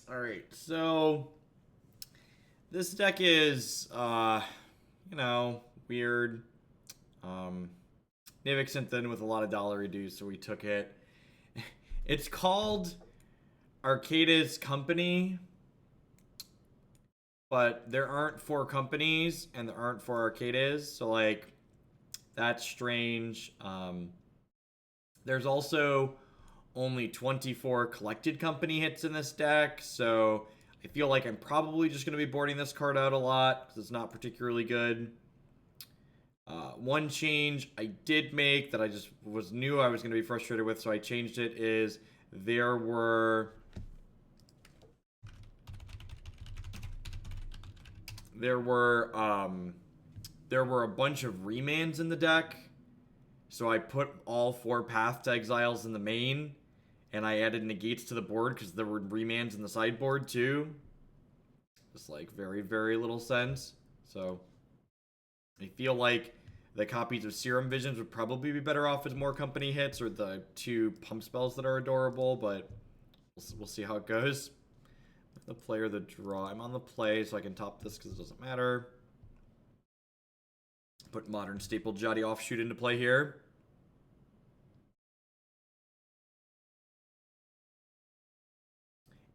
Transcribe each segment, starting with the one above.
Alright, so this deck is, you know, weird. Nivik sent in with a lot of dollar reduce, so we took it. It's called Arcada's Company, but there aren't 4 companies, and there aren't 4 Arcadas, so, like, that's strange. There's also only 24 collected company hits in this deck, so I feel like I'm probably just going to be boarding this card out a lot, because it's not particularly good. One change I did make that I just knew I was going to be frustrated with, so I changed it, is there were a bunch of remands in the deck, so I put all 4 Path to Exiles in the main, and I added Negates to the board because there were remands in the sideboard too. Just like very, very little sense. So I feel like the copies of Serum Visions would probably be better off as more company hits, or the 2 pump spells that are adorable, but we'll see how it goes. The player, the draw. I'm on the play, so I can top this because it doesn't matter. Put Modern Staple Jaddi Offshoot into play here.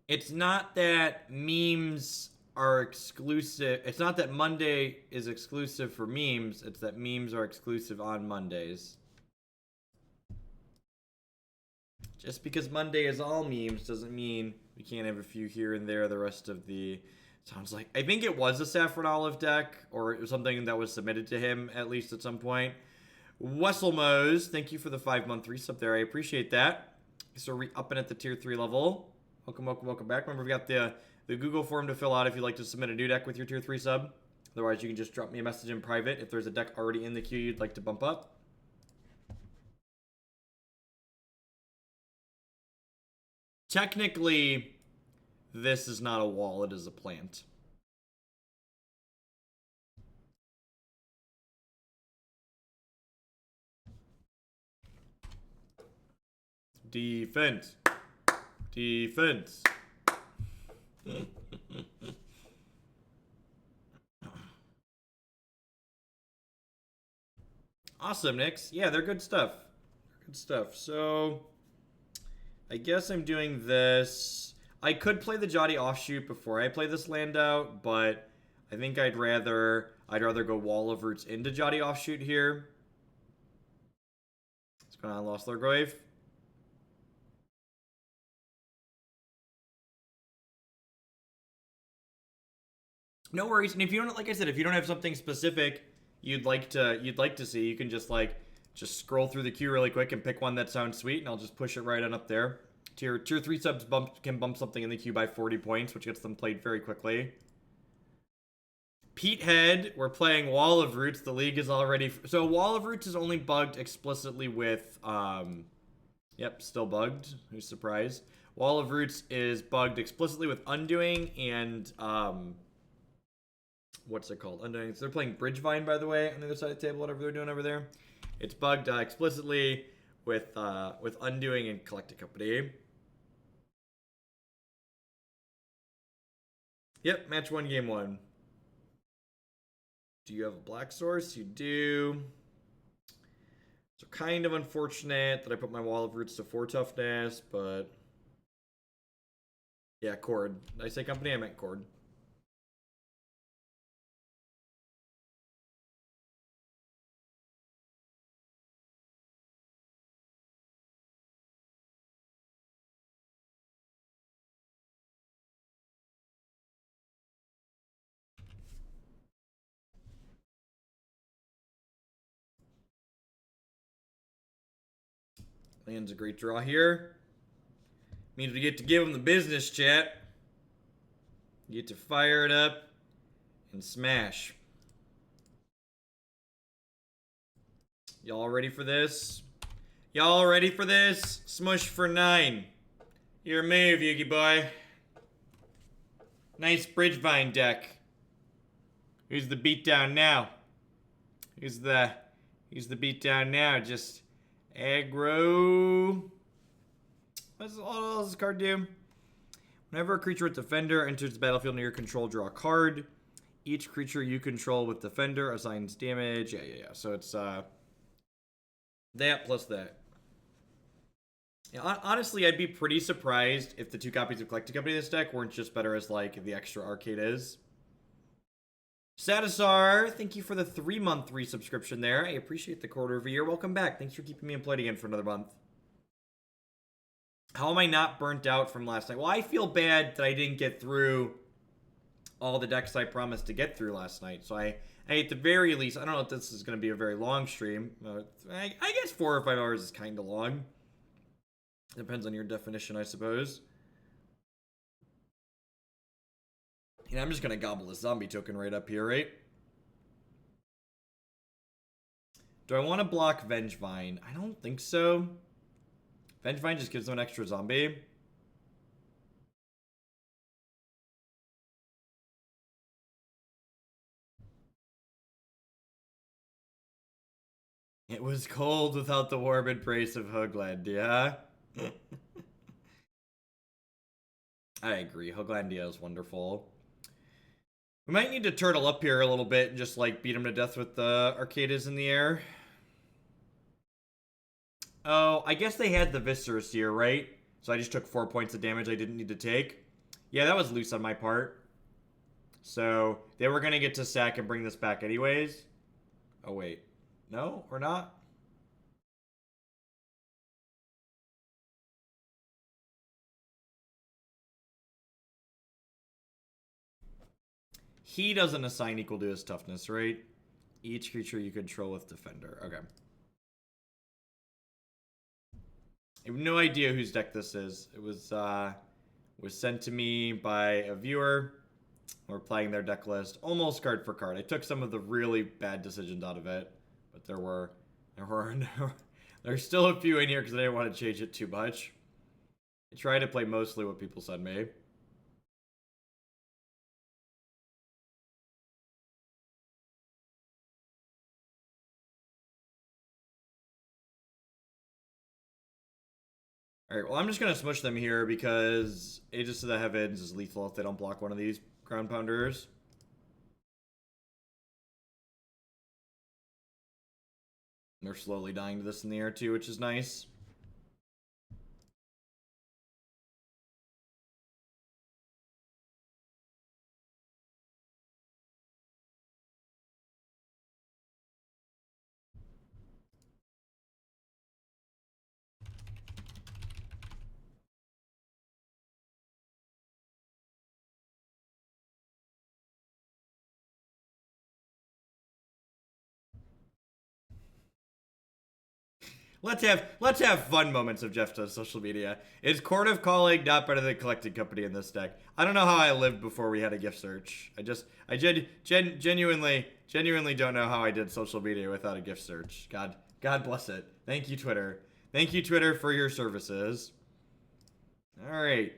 It's not that memes are exclusive. It's not that Monday is exclusive for memes. It's that memes are exclusive on Mondays. Just because Monday is all memes doesn't mean we can't have a few here and there the rest of the... Sounds like... I think it was a Saffron Olive deck, or it was something that was submitted to him, at least at some point. Wesselmose, thank you for the 5-month resub there. I appreciate that. So re-upping at the tier 3 level. Welcome, welcome, welcome back. Remember, we've got the Google form to fill out if you'd like to submit a new deck with your tier 3 sub. Otherwise, you can just drop me a message in private if there's a deck already in the queue you'd like to bump up. Technically, this is not a wall, it is a plant. Defense. Defense. Awesome, Nix. Yeah, they're good stuff. Good stuff. So, I guess I'm doing this. I could play the Jaddi Offshoot before I play this land out, but I think I'd rather go Wall of Roots into Jaddi Offshoot here. What's going on, Lost Lurgrave? No worries. And if you don't, like I said, if you don't have something specific you'd like to see, you can just scroll through the queue really quick and pick one that sounds sweet, and I'll just push it right on up there. Tier 3 subs can bump something in the queue by 40 points, which gets them played very quickly. Pete Head, we're playing Wall of Roots. The league is already... So Wall of Roots is only bugged explicitly with... Yep, still bugged. Who's surprised? Wall of Roots is bugged explicitly with Undoing and... what's it called? Undoing. So they're playing BridgeVine, by the way, on the other side of the table, whatever they're doing over there. It's bugged explicitly with Undoing and Collected Company. Yep, match 1, game 1. Do you have a black source? You do. So kind of unfortunate that I put my Wall of Roots to 4 toughness, but... Yeah, Cord. Did I say company? I meant Cord. Land's a great draw here. Means we get to give them the business, chat. You get to fire it up and smash. Y'all ready for this? Y'all ready for this? Smush for 9. Your move, Yugi boy. Nice BridgeVine deck. Who's the beatdown now? Who's the beatdown now? Just aggro. What does this card do? Whenever a creature with Defender enters the battlefield under your control, draw a card. Each creature you control with Defender assigns damage. Yeah. So it's that plus that. Yeah, honestly, I'd be pretty surprised if the 2 copies of Collected Company in this deck weren't just better as, like, the extra arcade is. Sadasar, thank you for the 3-month resubscription there. I appreciate the quarter of a year. Welcome back. Thanks for keeping me employed again for another month. How am I not burnt out from last night? Well, I feel bad that I didn't get through all the decks I promised to get through last night. So I at the very least, I don't know if this is going to be a very long stream. I guess 4 or 5 hours is kind of long. Depends on your definition, I suppose. I'm just going to gobble this zombie token right up here, right? Do I want to block BridgeVine? I don't think so. BridgeVine just gives them an extra zombie. It was cold without the warm embrace of Hoaglandia. I agree. Hoaglandia is wonderful. We might need to turtle up here a little bit and just, like, beat him to death with the Arcades in the air. Oh, I guess they had the Viscerous here, right? So I just took 4 points of damage I didn't need to take. Yeah, that was loose on my part. So they were going to get to sack and bring this back anyways. Oh, wait. No, or not? He doesn't assign equal to his toughness, right? Each creature you control with Defender. Okay. I have no idea whose deck this is. It was sent to me by a viewer. We're playing their deck list almost card for card. I took some of the really bad decisions out of it, but there's still a few in here because I didn't want to change it too much. I try to play mostly what people send me. Alright, well, I'm just going to smush them here because Aegis of the Heavens is lethal if they don't block one of these ground pounders. They're slowly dying to this in the air too, which is nice. Let's have fun moments of Jeff does social media. Is Court of Calling not better than Collected Company in this deck? I don't know how I lived before we had a gift search. I genuinely don't know how I did social media without a gift search. God bless it. Thank you, Twitter. Thank you, Twitter, for your services. All right,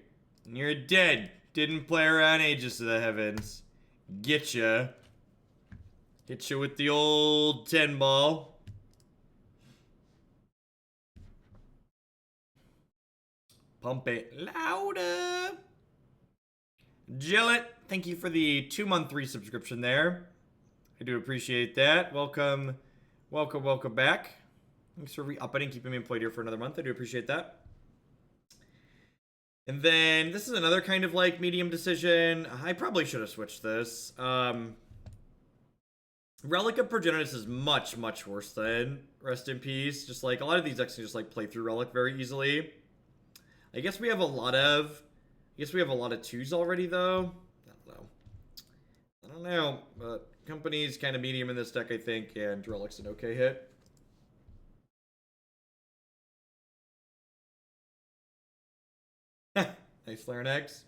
you're dead. Didn't play around Aegis of the Heavens. Getcha. Hit you with the old 10 ball. Pump it louder. Jillet, thank you for the 2-month resubscription there. I do appreciate that. Welcome back. Thanks for re-upping and keeping me employed here for another month. I do appreciate that. And then this is another kind of like medium decision. I probably should have switched this. Relic of Progenitus is much worse than Rest in Peace. Just like a lot of these decks can just like play through Relic very easily. I guess we have a lot of 2s already, though. I don't know. But Company's kind of medium in this deck, I think, and Relic's an okay hit. Nice Flare and Eggs.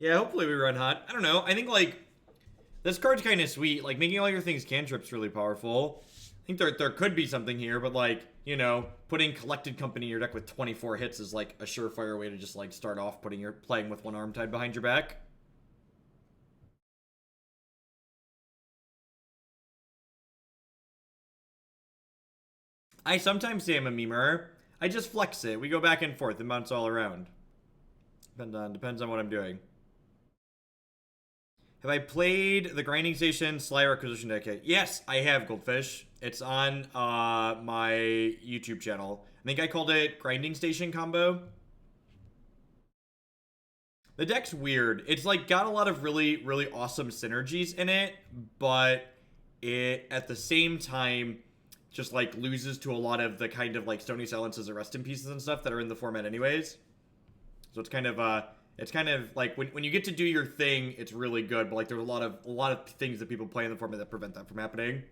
Yeah, hopefully we run hot. I don't know. I think, like, this card's kind of sweet. Like, making all your things cantrips really powerful. think there could be something here, but like, you know, putting Collected Company in your deck with 24 hits is like a surefire way to just like start off playing with one arm tied behind your back. I sometimes say I'm a memer. I just flex it. We go back and forth and bounce all around. Depends on what I'm doing. Have I played the Grinding Station Slayer Acquisition deck yet? Yes, I have, Goldfish. It's on my YouTube channel. I think I called it Grinding Station Combo. The deck's weird. It's like got a lot of really, really awesome synergies in it, but it at the same time just like loses to a lot of the kind of like Stony Silences or Rest in Pieces and stuff that are in the format anyways. So it's kind of like when you get to do your thing, it's really good, but like there's a lot of things that people play in the format that prevent that from happening.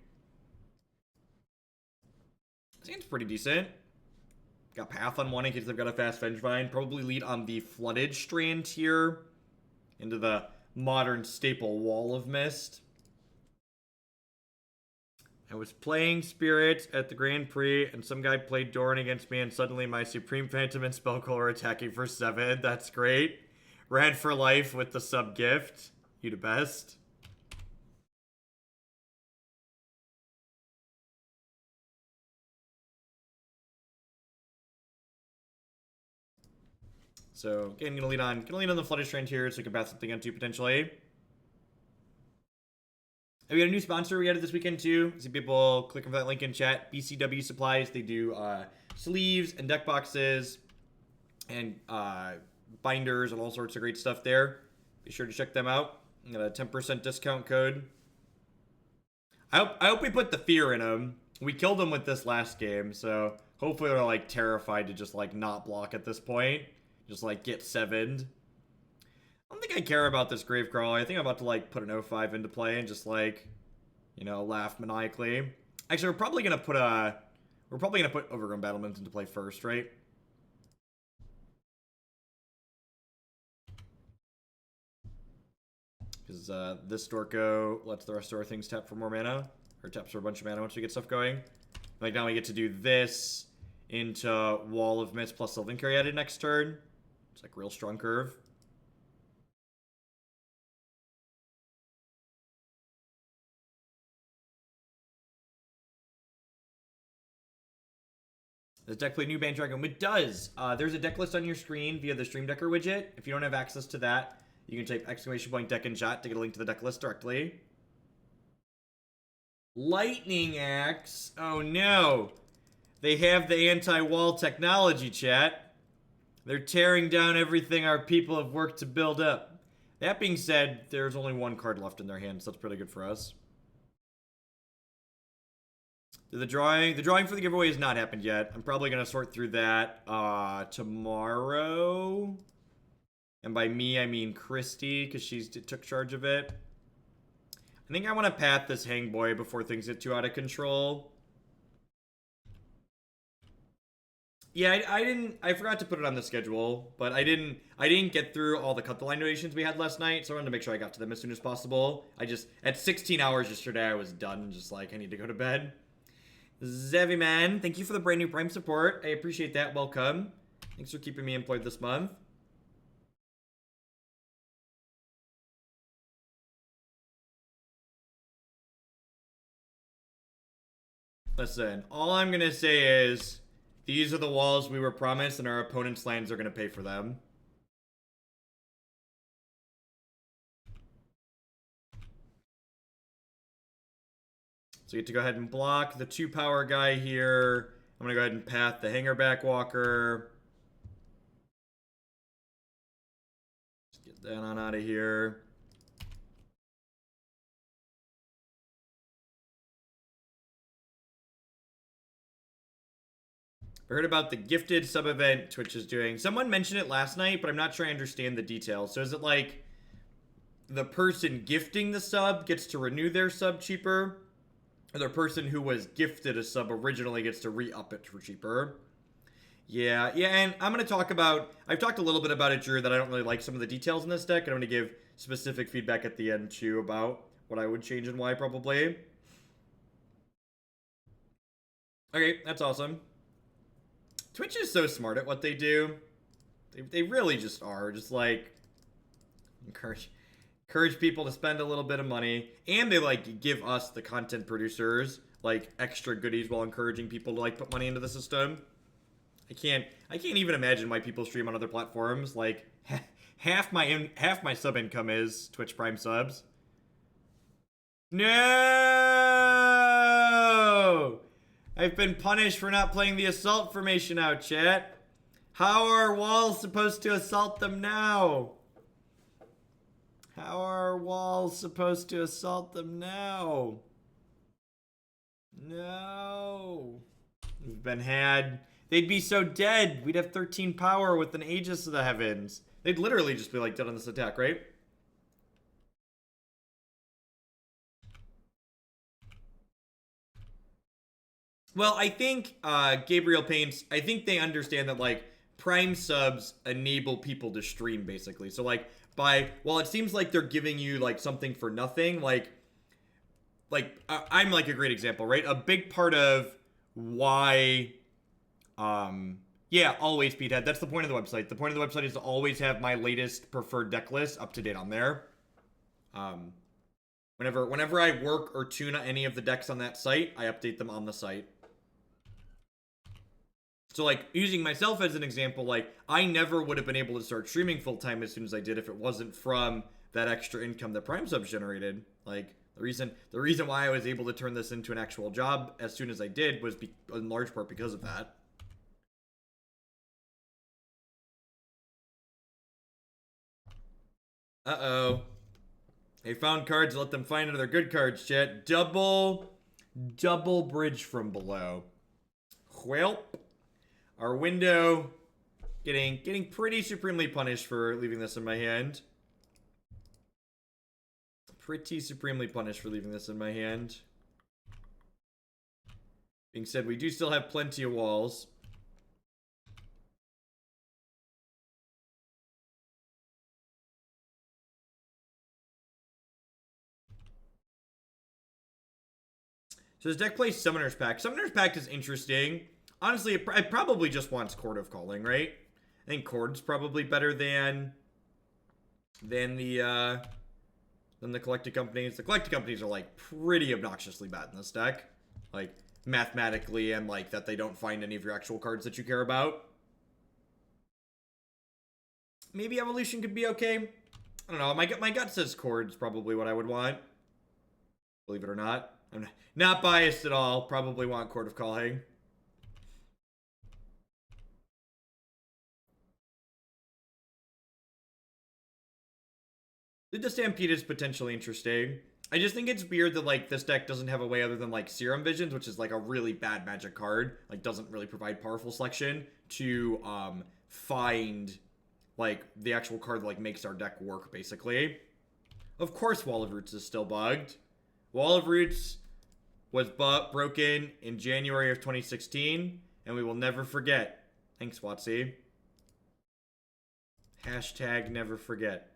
I think it's pretty decent. Got Path on one in case they've got a fast BridgeVine. Probably lead on the Flooded Strand here into the modern staple Wall of Mist. I was playing Spirit at the Grand Prix, and some guy played Doran against me, and suddenly my Supreme Phantom and Spellcaller are attacking for 7. That's great. Rad for life with the sub-gift. You the best. So, again, gonna lead on the Flooded Strand here so we can pass something onto potentially. We got a new sponsor we added this weekend too. See people clicking for that link in chat. BCW Supplies. They do sleeves and deck boxes and binders and all sorts of great stuff there. Be sure to check them out. Got a 10% discount code. I hope we put the fear in them. We killed them with this last game, so hopefully they're like terrified to just like not block at this point. Just like get 7'd. I don't think I care about this Gravecrawler. I think I'm about to like put an 0-5 into play and just like, you know, laugh maniacally. Actually, we're probably gonna put Overgrown Battlement into play first, right? Because this Dorko lets the rest of our things tap for more mana, or taps for a bunch of mana once we get stuff going. Like now we get to do this into Wall of Mist plus Sylvan Caryatid next turn. It's like real strong curve. Does deck play new Bant Dragon? It does. There's a deck list on your screen via the Stream Decker widget. If you don't have access to that, you can type !deck in chat to get a link to the deck list directly. Lightning Axe. Oh no. They have the anti-wall technology, chat. They're tearing down everything our people have worked to build up. That being said, there's only one card left in their hands, so that's pretty good for us. The drawing for the giveaway has not happened yet. I'm probably going to sort through that tomorrow. And by me, I mean Christy, because she took charge of it. I think I want to pat this Hang Boy before things get too out of control. Yeah, I forgot to put it on the schedule, but I didn't get through all the cut the line donations we had last night, so I wanted to make sure I got to them as soon as possible. At 16 hours yesterday, I was done and just like, I need to go to bed. Zeviman, thank you for the brand new Prime support. I appreciate that. Welcome. Thanks for keeping me employed this month. Listen, all I'm going to say is these are the walls we were promised and our opponent's lands are going to pay for them. So you get to go ahead and block the 2-power guy here. I'm going to go ahead and path the Hanger Backwalker. Just get that on out of here. I heard about the gifted sub-event Twitch is doing. Someone mentioned it last night, but I'm not sure I understand the details. So is it like the person gifting the sub gets to renew their sub cheaper? Or the person who was gifted a sub originally gets to re-up it for cheaper? Yeah, and I'm going to talk about... I've talked a little bit about it, Drew, that I don't really like some of the details in this deck. And I'm going to give specific feedback at the end, too, about what I would change and why, probably. Okay, that's awesome. Twitch is so smart at what they do. They really just are. Just like encourage people to spend a little bit of money, and they like give us the content producers like extra goodies while encouraging people to like put money into the system. I can't even imagine why people stream on other platforms. Like half my sub income is Twitch Prime subs. No! I've been punished for not playing the assault formation out, chat. How are walls supposed to assault them now? How are walls supposed to assault them now? No. We've been had. They'd be so dead. We'd have 13 power with an Aegis of the Heavens. They'd literally just be like dead on this attack, right? Well, I think Gabriel Paints, I think they understand that like Prime subs enable people to stream basically. So like well, it seems like they're giving you like something for nothing. I'm like a great example, right? A big part of why yeah, always Speedhead. That's the point of the website. The point of the website is to always have my latest preferred deck list up to date on there. Um whenever I work or tune any of the decks on that site, I update them on the site. So like using myself as an example, like I never would have been able to start streaming full time as soon as I did if it wasn't from that extra income that Prime subs generated. Like the reason why I was able to turn this into an actual job as soon as I did was in large part because of that. Uh-oh. They found cards, let them find another good cards, chat. Double bridge from below. Well, our window getting pretty supremely punished for leaving this in my hand. Pretty supremely punished for leaving this in my hand. Being said, we do still have plenty of walls. So this deck plays Summoner's Pact. Summoner's Pact is interesting. Honestly, it probably just wants Chord of Calling, right? I think Chord's probably better than the Collected Companies. The Collected Companies are like pretty obnoxiously bad in this deck. Like mathematically and like that they don't find any of your actual cards that you care about. Maybe Evolution could be okay. I don't know. My gut says Chord's probably what I would want. Believe it or not. I'm not biased at all. Probably want Chord of Calling. The Stampede is potentially interesting. I just think it's weird that like this deck doesn't have a way other than like Serum Visions, which is like a really bad magic card, like doesn't really provide powerful selection to find like the actual card that like makes our deck work basically. Of course Wall of Roots is still bugged. Wall of Roots was broken in January of 2016, and we will never forget. Thanks, Watsy. Hashtag never forget.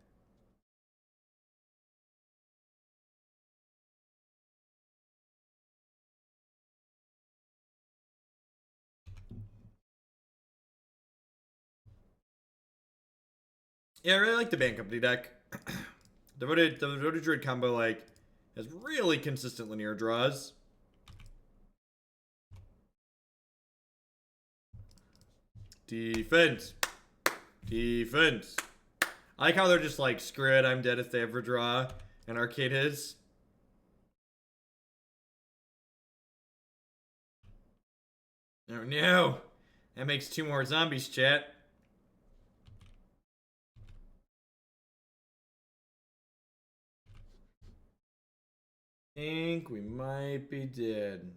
Yeah, I really like the Bant Company deck. Devoted Druid combo, like, has really consistent linear draws. Defense. Defense. I like how they're just like, screw it, I'm dead if they ever draw an Arcade His. Oh no. That makes 2 more zombies, chat. Think we might be dead.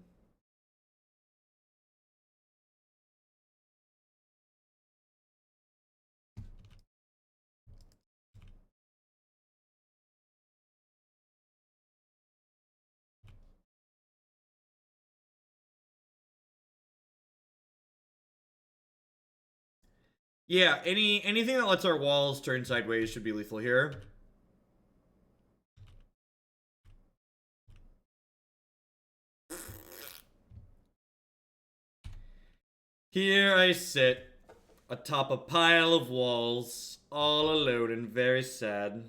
Yeah, anything that lets our walls turn sideways should be lethal here. Here I sit, atop a pile of walls, all alone and very sad.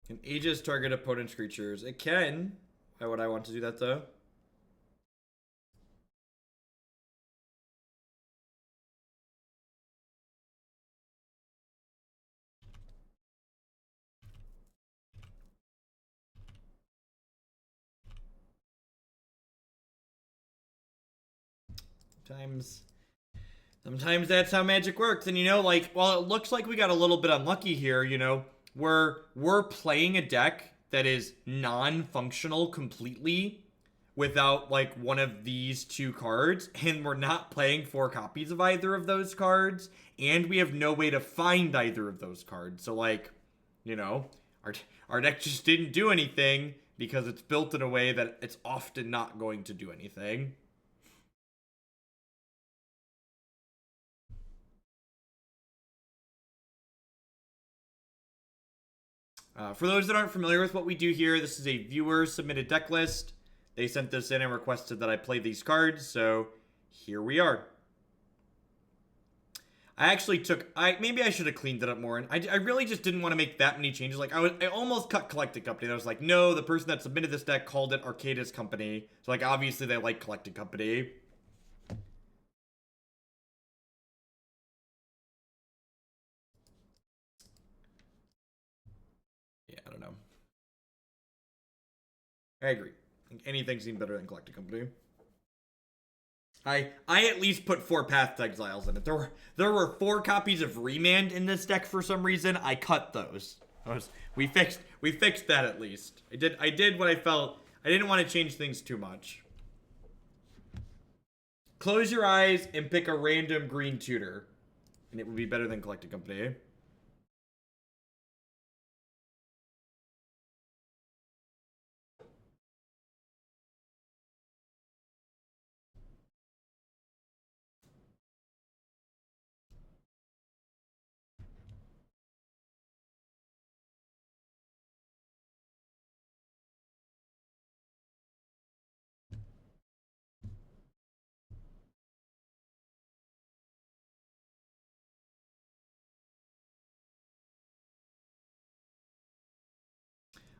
Can Aegis target opponent's creatures? It can. Why would I want to do that, though? Sometimes that's how magic works. And, you know, like, well, it looks like we got a little bit unlucky here, you know. We're playing a deck that is non-functional completely without, like, one of these two cards, and we're not playing 4 copies of either of those cards, and we have no way to find either of those cards. So, like, you know, our deck just didn't do anything because it's built in a way that it's often not going to do anything. For those that aren't familiar with what we do here, this is a viewer submitted deck list. They sent this in and requested that I play these cards, so here we are. I actually took, maybe I should have cleaned it up more, and I really just didn't want to make that many changes. Like, I almost cut Collected Company, and I was like, no, the person that submitted this deck called it Arcadis Company, so, like, obviously they like Collected Company. Yeah, I don't know. I agree. I think anything seemed better than Collected Company. I at least put 4 Path to Exiles in it. There were 4 copies of Remand in this deck for some reason. I cut those. We fixed that at least. I did what I felt. I didn't want to change things too much. Close your eyes and pick a random green tutor, and it would be better than Collected Company.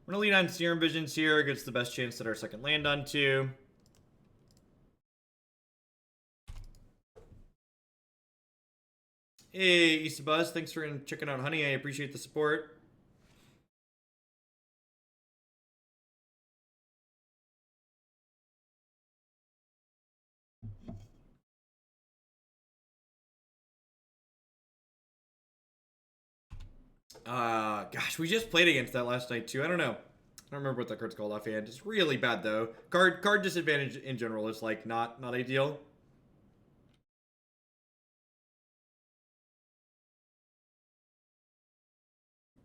I'm going to lead on Serum Visions here. It gets the best chance at our second land on 2. Hey, Isabuzz, thanks for checking out Honey. I appreciate the support. Gosh, we just played against that last night too. I don't know. I don't remember what that card's called offhand. It's really bad though. Card disadvantage in general is like not ideal.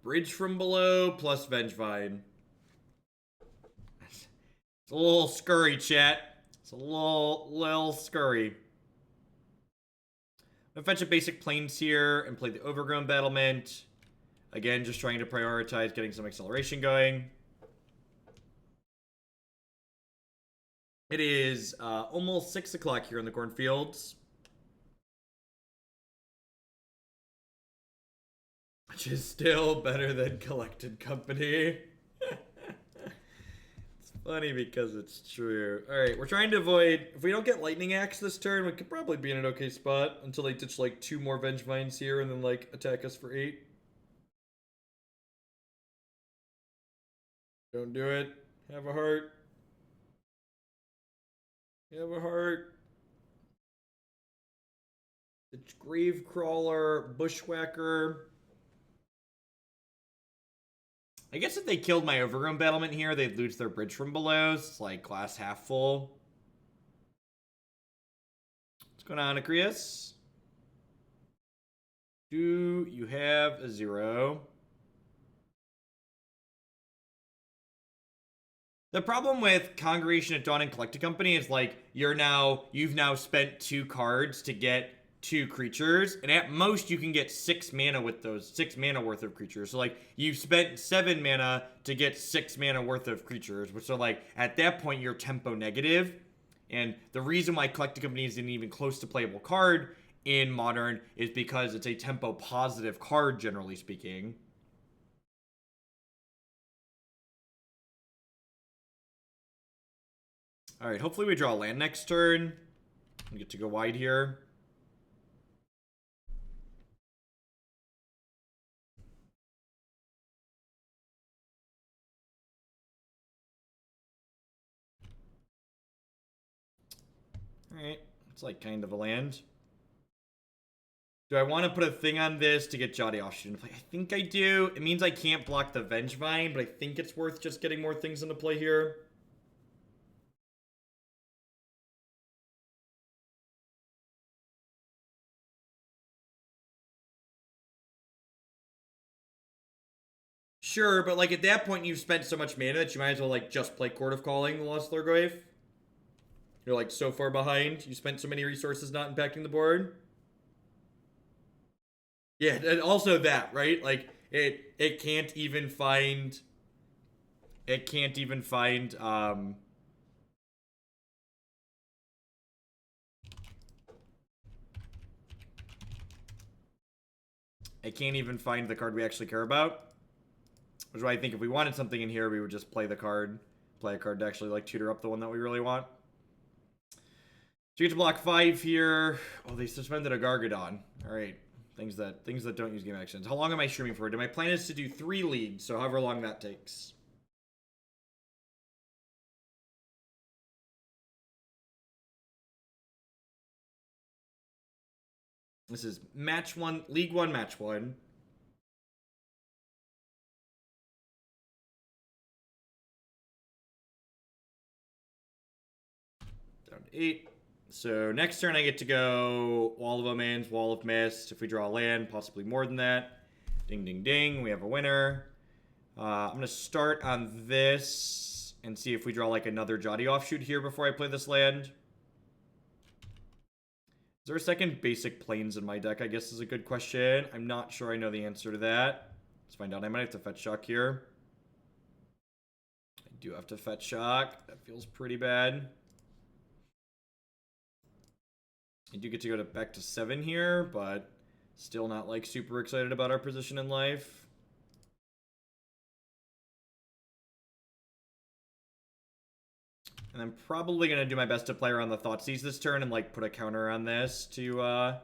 Bridge from below plus BridgeVine. It's a little scurry, chat. It's a little scurry. I'm gonna fetch a basic planes here and play the Overgrown Battlement. Again, just trying to prioritize getting some acceleration going. It is almost 6 o'clock here in the cornfields. Which is still better than Collected Company. It's funny because it's true. Alright, we're trying to avoid... If we don't get Lightning Axe this turn, we could probably be in an okay spot until they ditch like 2 more Vengevines here and then like attack us for 8. Don't do it. Have a heart. Have a heart. The Gravecrawler, Bushwhacker. I guess if they killed my Overgrown Battlement here, they'd lose their bridge from below. So it's like glass half full. What's going on, Acrius? Do you have a 0? The problem with Congregation at Dawn and Collected Company is like you've now spent 2 cards to get 2 creatures, and at most you can get 6 mana with those 6 mana worth of creatures. So like you've spent 7 mana to get 6 mana worth of creatures, which so like at that point you're tempo negative. And the reason why Collecting Company isn't even close to playable card in Modern is because it's a tempo positive card, generally speaking. Alright, hopefully we draw a land next turn. We get to go wide here. Alright, it's like kind of a land. Do I want to put a thing on this to get Jaddi Offshoot into play? I think I do. It means I can't block the BridgeVine, but I think it's worth just getting more things into play here. Sure, but like at that point you've spent so much mana that you might as well like just play Court of Calling the Lost Lurgrave. You're like so far behind. You spent so many resources not impacting the board. Yeah, and also that, right? Like it can't even find it can't even find it can't even find the card we actually care about. Which is why I think if we wanted something in here, we would just play the card. Play a card to actually like tutor up the one that we really want. So you get to block 5 here. Oh, they suspended a Gargadon. Alright. Things that don't use game actions. How long am I streaming for? My plan is to do 3 leagues, so however long that takes. This is match 1, League 1, match 1. Down to 8. So next turn I get to go Wall of Omens, Wall of Mist. If we draw a land, possibly more than that. Ding, ding, ding. We have a winner. I'm going to start on this and see if we draw like another Jaddi Offshoot here before I play this land. Is there a second basic planes in my deck, I guess is a good question. I'm not sure I know the answer to that. Let's find out. I might have to fetch shock here. I do have to fetch shock. That feels pretty bad. I do get to go back to 7 here, but still not like super excited about our position in life. And I'm probably going to do my best to play around the Thoughtseize this turn and like put a counter on this to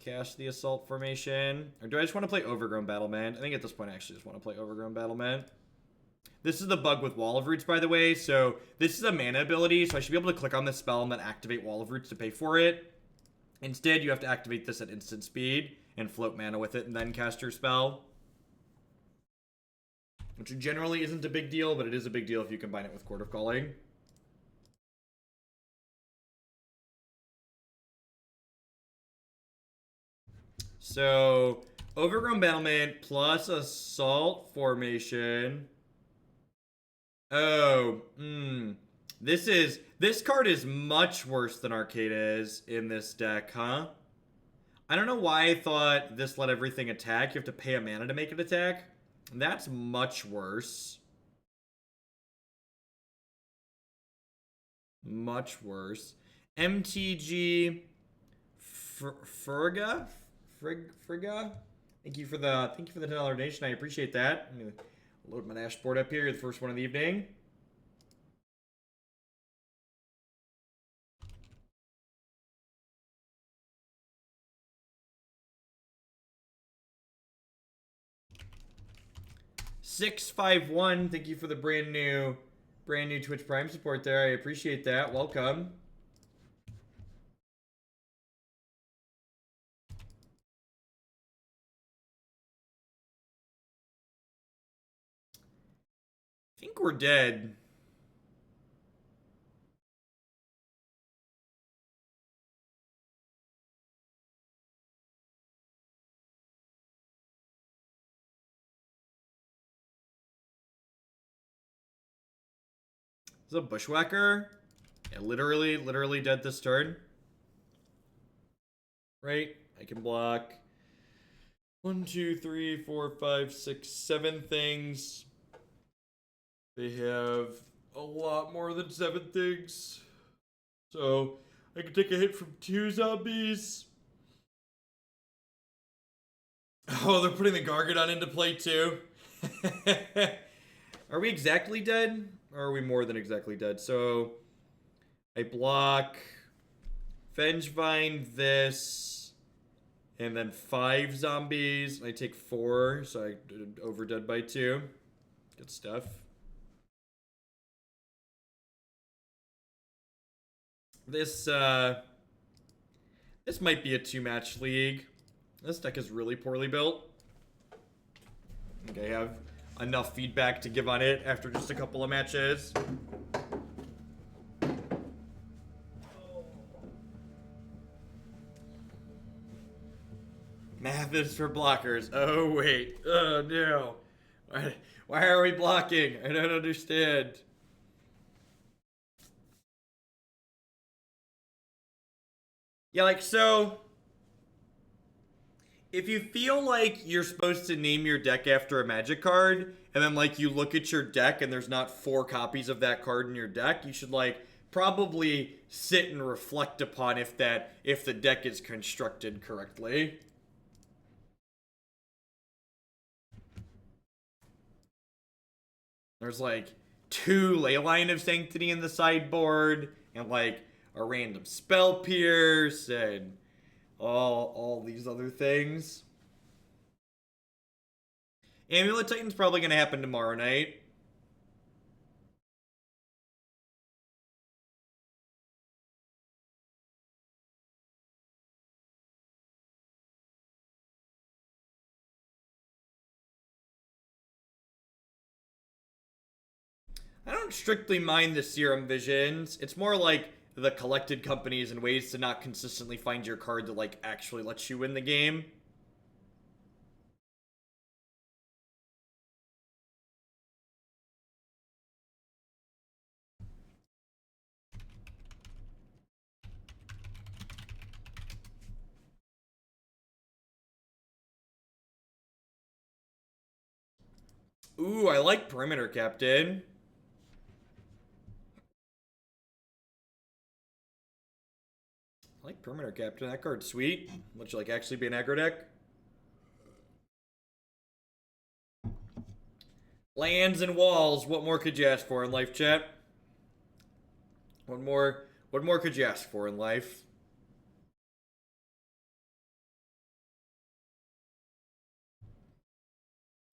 cast the Assault formation. Or do I just want to play Overgrown Battlement? I think at this point I actually just want to play Overgrown Battlement. This is the bug with Wall of Roots, by the way. So this is a mana ability, so I should be able to click on this spell and then activate Wall of Roots to pay for it. Instead, you have to activate this at instant speed and float mana with it and then cast your spell. Which generally isn't a big deal, but it is a big deal if you combine it with Court of Calling. So, Overgrown Battlement plus Assault formation. Oh, this card is much worse than Arcade is in this deck, huh? I don't know why I thought this let everything attack. You have to pay a mana to make it attack. That's much worse. Much worse. MTG Frigga? Frigga? Thank you for the $10 donation. I appreciate that. I'm gonna load my dashboard up here. You're the first one of the evening. $651. Thank you for the brand new Twitch Prime support there. I appreciate that. Welcome. I think we're dead. Is it a Bushwhacker? Yeah, literally dead this turn. right? I can block 1, 2, 3, 4, 5, 6, 7 things. They have a lot more than 7 things. So I can take a hit from 2 zombies. Oh, they're putting the Gargadon into play too. Are we exactly dead? Or are we more than exactly dead? So I block Vengevine, this, and then 5 zombies. I take 4, so I over dead by 2. Good stuff. This might be a 2-match league. This deck is really poorly built. I think I have enough feedback to give on it after just a couple of matches. Math is for blockers. Oh, wait. Oh, no. Why are we blocking? I don't understand. Yeah, like, so if you feel like you're supposed to name your deck after a Magic card, and then, like, you look at your deck and there's not 4 copies of that card in your deck, you should, like, probably sit and reflect upon if the deck is constructed correctly. There's, like, 2 Leyline of Sanctity in the sideboard, and, like, a random Spell Pierce, and all these other things. Amulet Titan's probably going to happen tomorrow night. I don't strictly mind the Serum Visions. It's more like the collected companies and ways to not consistently find your card that, like, actually lets you win the game. Ooh, I like Perimeter Captain. I like Perimeter Captain. That card's sweet. Much like actually be an aggro deck. Lands and walls. What more could you ask for in life, chat? What more could you ask for in life?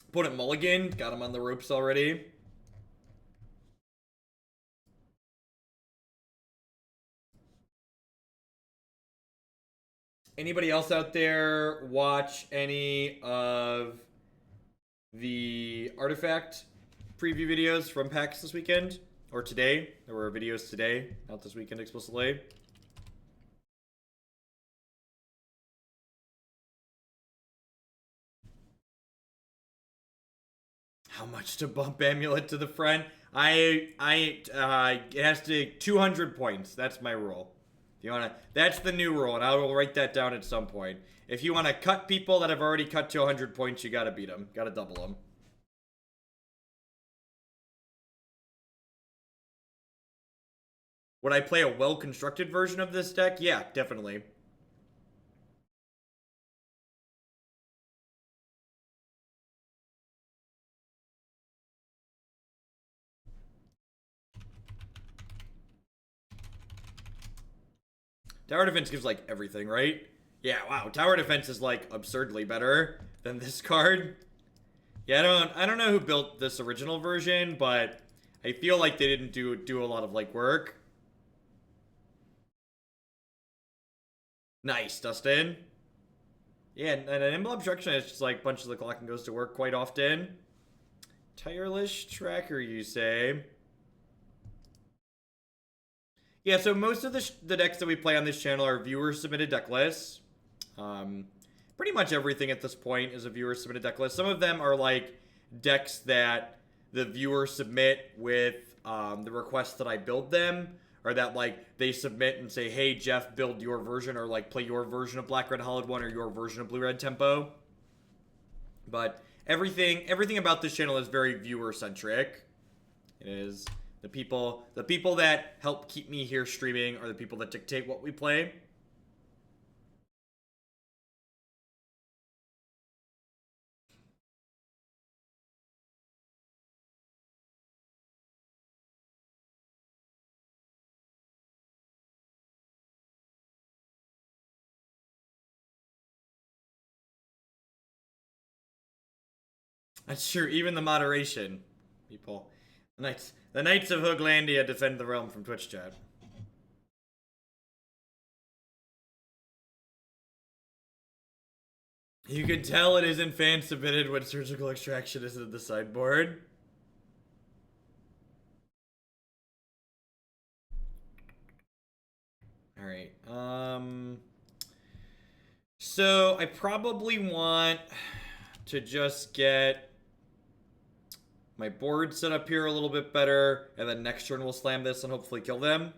Opponent mulligan. Got him on the ropes already. Anybody else out there watch any of the Artifact preview videos from PAX this weekend? Or today? There were videos today, not this weekend explicitly. How much to bump Amulet to the front? It has to 200 points. That's my rule. That's the new rule, and I will write that down at some point. If you want to cut people that have already cut to 100 points, you gotta beat them. Gotta double them. Would I play a well-constructed version of this deck? Yeah, definitely. Tower defense gives, like, everything, right? Yeah, wow. Tower defense is, like, absurdly better than this card. Yeah, I don't know who built this original version, but I feel like they didn't do a lot of, like, work. Nice, Dustin. Yeah, and an Nimble Obstruction is just, like, punches the clock and goes to work quite often. Tireless Tracker, you say? Yeah, so most of the decks that we play on this channel are viewer-submitted deck lists. Pretty much everything at this point is a viewer-submitted deck list. Some of them are, like, decks that the viewers submit with the request that I build them, or that like they submit and say, hey Jeff, build your version, or like play your version of Black Red Hallowed One or your version of Blue Red Tempo. But everything about this channel is very viewer centric. It is the people that help keep me here streaming are the people that dictate what we play. That's true. Even the moderation people, the Knights of Hooglandia defend the realm from Twitch chat. You can tell it isn't fan submitted when surgical extraction isn't in the sideboard. All right. So I probably want to just get my board set up here a little bit better, and then next turn we'll slam this and hopefully kill them.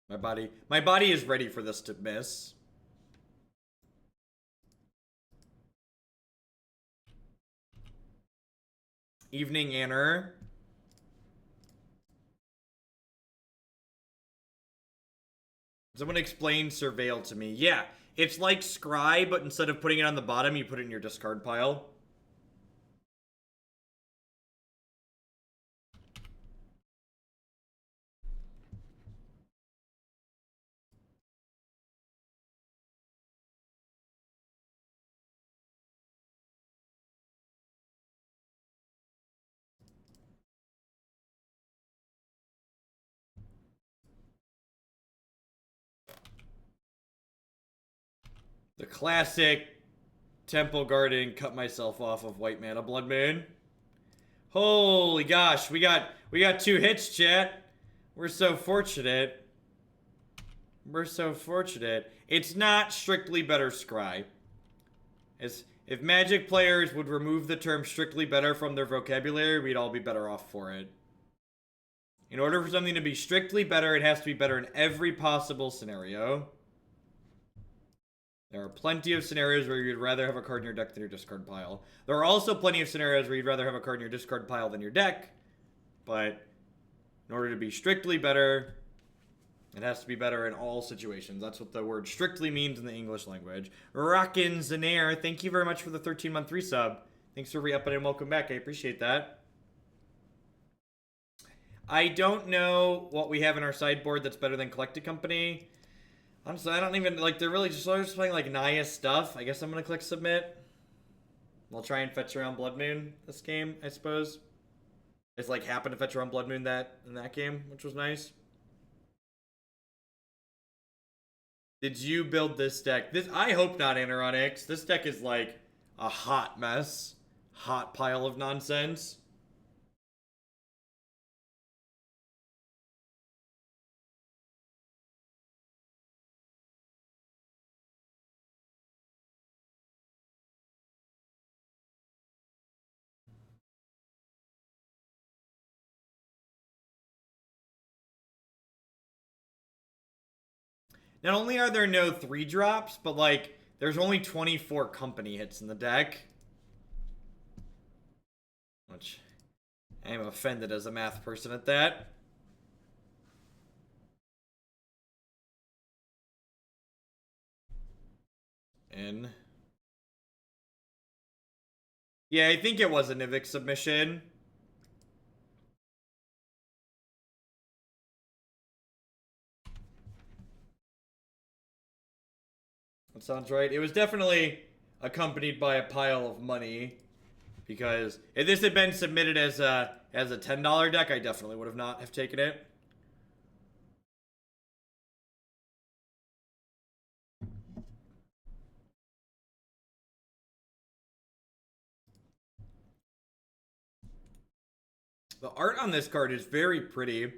My body is ready for this to miss. Evening Anner. Someone explain Surveil to me. Yeah, it's like Scry, but instead of putting it on the bottom, you put it in your discard pile. The classic Temple Garden cut myself off of White Mana Blood Moon. Holy gosh, we got 2 hits, chat. We're so fortunate. We're so fortunate. It's not strictly better Scry. If Magic players would remove the term strictly better from their vocabulary, we'd all be better off for it. In order for something to be strictly better, it has to be better in every possible scenario. There are plenty of scenarios where you'd rather have a card in your deck than your discard pile. There are also plenty of scenarios where you'd rather have a card in your discard pile than your deck. But in order to be strictly better, it has to be better in all situations. That's what the word strictly means in the English language. Rockin' Zanair, thank you very much for the 13-month resub. Thanks for re-upping and welcome back. I appreciate that. I don't know what we have in our sideboard that's better than Collected Company. Honestly, I don't even, like, they're really just playing, like, Naya stuff. I guess I'm going to click Submit. We'll try and fetch around Blood Moon this game, I suppose. It's, like, happened to fetch around Blood Moon in that game, which was nice. Did you build this deck? I hope not, Aneronix. This deck is, like, a hot mess. Hot pile of nonsense. Not only are there no 3-drops, but, like, there's only 24 company hits in the deck. Which, I am offended as a math person at that. And yeah, I think it was a Nivik submission. That sounds right. It was definitely accompanied by a pile of money, because if this had been submitted as a $10 deck, I definitely would have not have taken it. The art on this card is very pretty.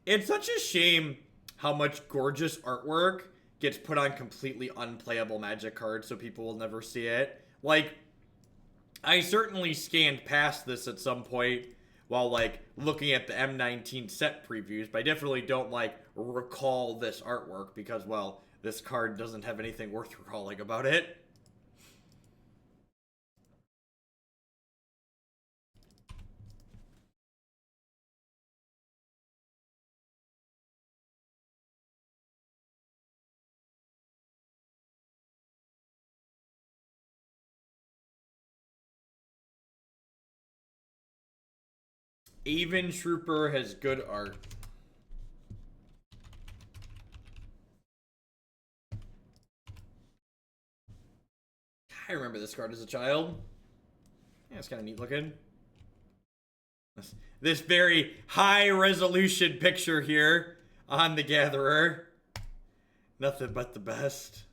It's such a shame how much gorgeous artwork gets put on completely unplayable Magic cards so people will never see it. Like, I certainly scanned past this at some point while, like, looking at the M19 set previews, but I definitely don't, like, recall this artwork because, well, this card doesn't have anything worth recalling about it. Even Trooper has good art. I remember this card as a child. Yeah, it's kind of neat looking. This very high resolution picture here on the Gatherer. Nothing but the best.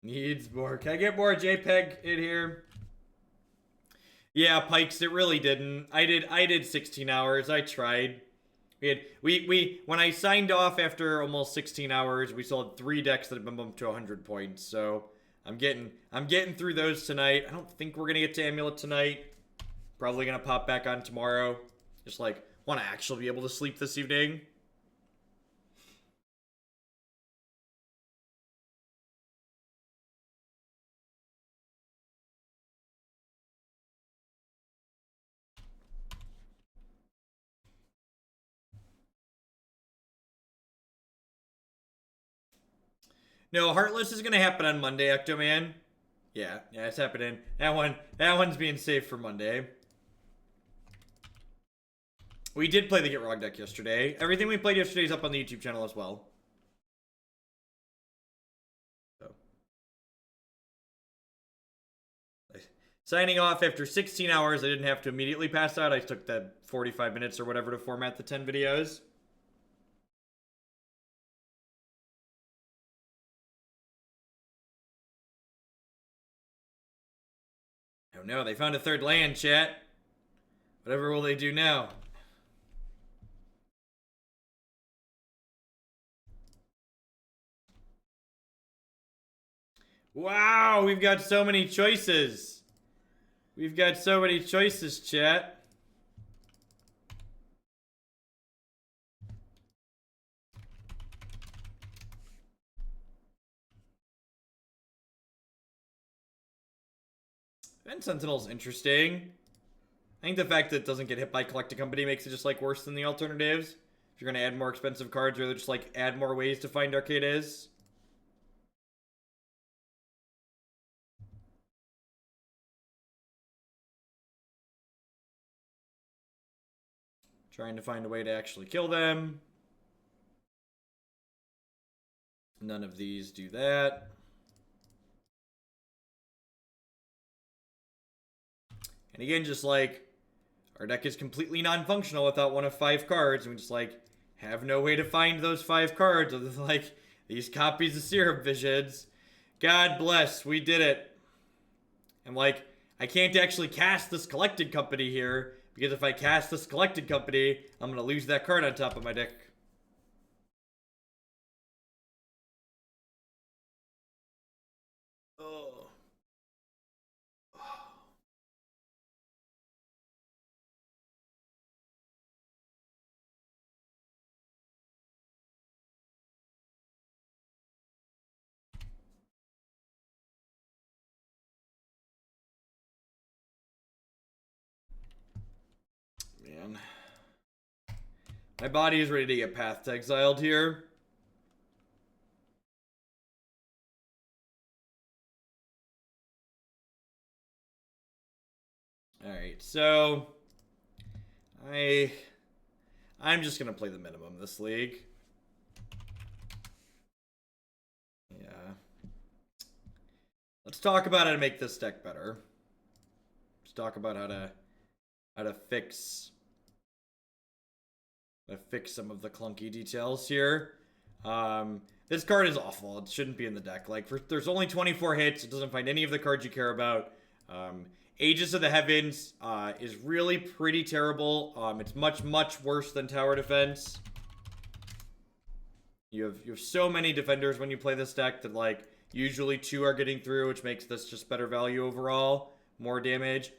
Needs more. Can I get more JPEG in here? Yeah, Pikes, it really didn't. I did 16 hours. I tried. We when I signed off after almost 16 hours, we still had 3 decks that have been bumped to 100 points. So I'm getting through those tonight. I don't think we're gonna get to Amulet tonight. Probably gonna pop back on tomorrow. Just like want to actually be able to sleep this evening. No, Heartless is gonna happen on Monday, Ectoman. Yeah, it's happening. That one's being saved for Monday. We did play the Get Wrong deck yesterday. Everything we played yesterday is up on the YouTube channel as well. So. Signing off after 16 hours. I didn't have to immediately pass out. I took that 45 minutes or whatever to format the 10 videos. Oh no, they found a third land, chat. Whatever will they do now? Wow, we've got so many choices. We've got so many choices, chat. Event Sentinel's interesting. I think the fact that it doesn't get hit by Collecting Company makes it just like worse than the alternatives. If you're gonna add more expensive cards, or just like add more ways to find Arcades. Trying to find a way to actually kill them. None of these do that. And again, just like, our deck is completely non-functional without one of 5 cards, and we just like, have no way to find those 5 cards other than like, these copies of Serum Visions. God bless, we did it. And like, I can't actually cast this Collected Company here, because if I cast this Collected Company, I'm going to lose that card on top of my deck. Oh. Man. My body is ready to get Path to Exiled here. Alright, so I'm just gonna play the minimum this league. Yeah. Let's talk about how to make this deck better. Let's talk about how to fix some of the clunky details here. This card is awful. It shouldn't be in the deck. Like, there's only 24 hits. It doesn't find any of the cards you care about. Aegis of the Heavens is really pretty terrible. It's much, much worse than Tower Defense. You have so many defenders when you play this deck that, like, usually 2 are getting through, which makes this just better value overall. More damage.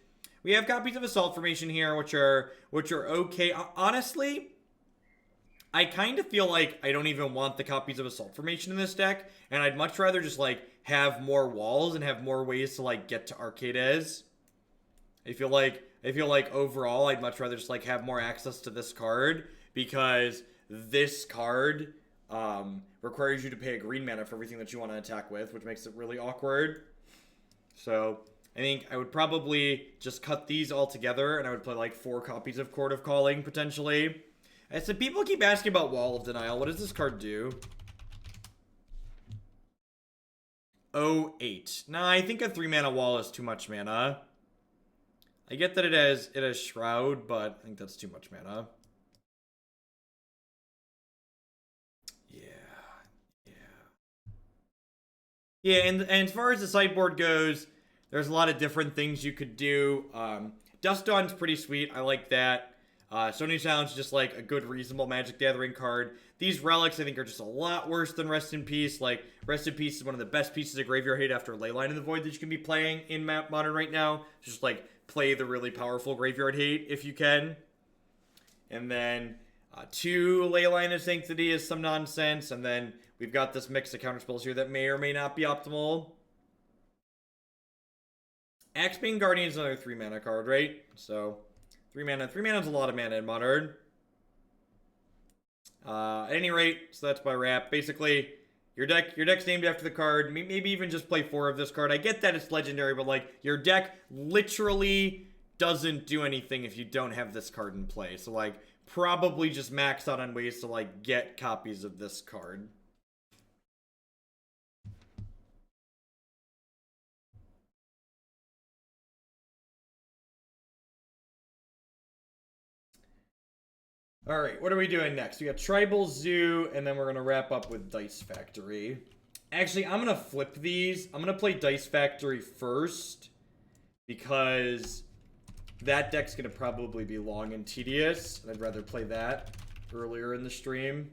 We have copies of Assault Formation here, which are okay. Honestly, I kind of feel like I don't even want the copies of Assault Formation in this deck, and I'd much rather just, like, have more walls and have more ways to, like, get to Arcades. I feel like overall I'd much rather just, like, have more access to this card, because this card requires you to pay a green mana for everything that you want to attack with, which makes it really awkward. So I think I would probably just cut these all together, and I would play like 4 copies of Court of Calling, potentially. And so people keep asking about Wall of Denial. What does this card do? 08. Nah, I think a 3-mana wall is too much mana. I get that it has Shroud, but I think that's too much mana. Yeah, and as far as the sideboard goes, there's a lot of different things you could do. Dusk Dawn's pretty sweet. I like that. Stony Silence is just like a good, reasonable Magic Gathering card. These relics, I think, are just a lot worse than Rest in Peace. Like, Rest in Peace is one of the best pieces of Graveyard Hate after Leyline of the Void that you can be playing in Modern right now. Just, like, play the really powerful Graveyard Hate if you can. And then 2 Leyline of Sanctity is some nonsense. And then we've got this mix of counterspells here that may or may not be optimal. Axebane Guardian is another 3-mana card, right? So 3 mana. 3 mana is a lot of mana in Modern. At any rate, so that's my wrap. Basically, your deck's named after the card. Maybe even just play 4 of this card. I get that it's legendary, but like your deck literally doesn't do anything if you don't have this card in play. So like probably just max out on ways to like get copies of this card. All right, what are we doing next? We got Tribal Zoo, and then we're going to wrap up with Dice Factory. Actually, I'm going to flip these. I'm going to play Dice Factory first, because that deck's going to probably be long and tedious, and I'd rather play that earlier in the stream.